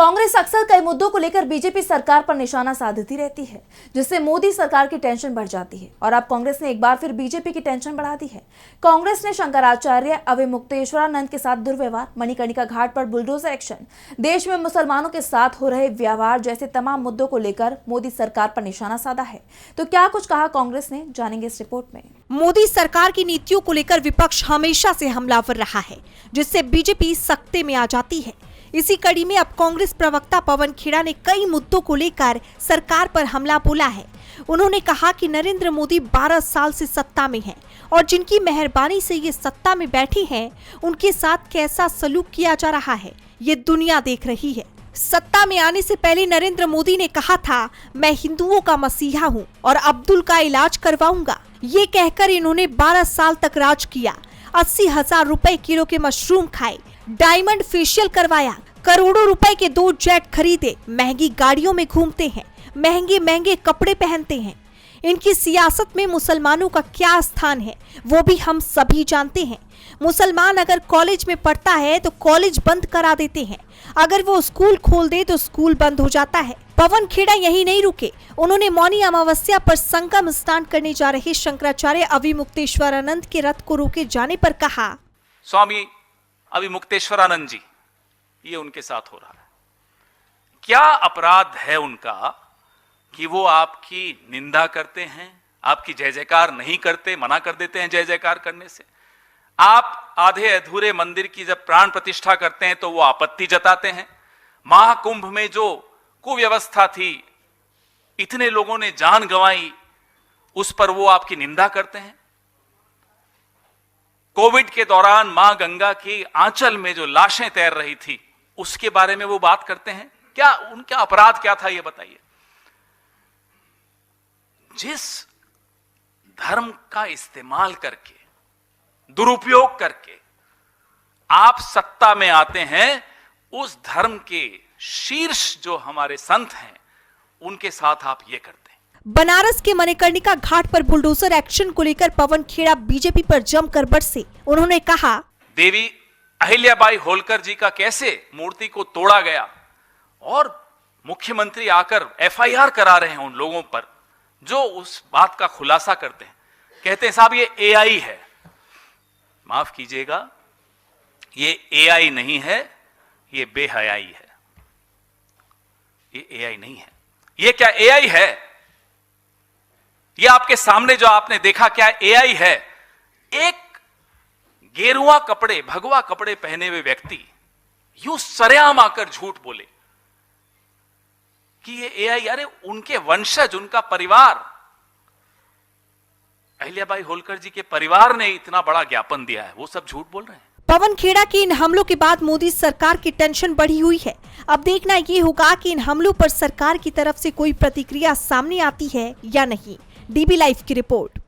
कांग्रेस अक्सर कई मुद्दों को लेकर बीजेपी सरकार पर निशाना साधती रहती है, जिससे मोदी सरकार की टेंशन बढ़ जाती है। और अब कांग्रेस ने एक बार फिर बीजेपी की टेंशन बढ़ा दी है। कांग्रेस ने शंकराचार्य अविमुक्तेश्वरानंद के साथ दुर्व्यवहार, मणिकर्णिका घाट पर बुलडोजर एक्शन, देश में मुसलमानों के साथ हो रहे व्यवहार जैसे तमाम मुद्दों को लेकर मोदी सरकार पर निशाना साधा है। तो क्या कुछ कहा कांग्रेस ने, जानेंगे इस रिपोर्ट में। मोदी सरकार की नीतियों को लेकर विपक्ष हमेशा से हमलावर रहा है, जिससे बीजेपी सख्ते में आ जाती है। इसी कड़ी में अब कांग्रेस प्रवक्ता पवन खेड़ा ने कई मुद्दों को लेकर सरकार पर हमला बोला है। उन्होंने कहा कि नरेंद्र मोदी 12 साल से सत्ता में हैं और जिनकी मेहरबानी से ये सत्ता में बैठे हैं, उनके साथ कैसा सलूक किया जा रहा है, ये दुनिया देख रही है। सत्ता में आने से पहले नरेंद्र मोदी ने कहा था, मैं हिंदुओं का मसीहा हूँ और अब्दुल का इलाज करवाऊंगा। ये कहकर इन्होंने 12 साल तक राज किया। 80,000 रुपए किलो के मशरूम खाए, डायमंड फेशियल करवाया, करोड़ों रुपए के 2 जेट खरीदे, महंगी गाड़ियों में घूमते हैं, महंगे महंगे कपड़े पहनते हैं। इनकी सियासत में मुसलमानों का क्या स्थान है, वो भी हम सभी जानते हैं। मुसलमान अगर कॉलेज में पढ़ता है तो कॉलेज बंद करा देते हैं, अगर वो स्कूल खोल दे तो स्कूल बंद हो जाता है। पवन खेड़ा यही नहीं रुके, उन्होंने मौनी अमावस्या पर संगम स्नान करने जा रहे शंकराचार्य अविमुक्तेश्वरानंद के रथ को रोके जाने पर कहा, स्वामी अविमुक्तेश्वरानंद जी, ये उनके साथ हो रहा है। क्या अपराध है उनका कि वो आपकी निंदा करते हैं, आपकी जय जयकार नहीं करते, मना कर देते हैं जय जयकार करने से। आप आधे अधूरे मंदिर की जब प्राण प्रतिष्ठा करते हैं तो वो आपत्ति जताते हैं। महाकुंभ में जो कुव्यवस्था थी, इतने लोगों ने जान गंवाई, उस पर वो आपकी निंदा करते हैं। कोविड के दौरान मां गंगा की आंचल में जो लाशें तैर रही थी, उसके बारे में वो बात करते हैं। क्या उनका अपराध क्या था, ये बताइए। जिस धर्म का इस्तेमाल करके, दुरुपयोग करके आप सत्ता में आते हैं, उस धर्म के शीर्ष जो हमारे संत हैं, उनके साथ आप ये करते हैं। बनारस के मणिकर्णिका घाट पर बुलडोजर एक्शन को लेकर पवन खेड़ा बीजेपी पर जमकर बरसे। उन्होंने कहा, देवी अहिल्याबाई होलकर जी का कैसे मूर्ति को तोड़ा गया और मुख्यमंत्री आकर एफआईआर करा रहे हैं उन लोगों पर जो उस बात का खुलासा करते हैं। कहते हैं साहब ये एआई है। माफ कीजिएगा, ये एआई नहीं है, ये बेहयाई है। ये एआई नहीं है। ये क्या एआई है? ये आपके सामने जो आपने देखा, क्या एआई है? एक गेरुआ कपड़े, भगवा कपड़े पहने हुए व्यक्ति यूं सरेआम आकर झूठ बोले कि ये एआई। अरे उनके वंशज, उनका परिवार, अहिल्याबाई होलकर जी के परिवार ने इतना बड़ा ज्ञापन दिया है, वो सब झूठ बोल रहे हैं। पवन खेड़ा की इन हमलों के बाद मोदी सरकार की टेंशन बढ़ी हुई है। अब देखना ये होगा कि इन हमलों पर सरकार की तरफ से कोई प्रतिक्रिया सामने आती है या नहीं। डीबी लाइव की रिपोर्ट।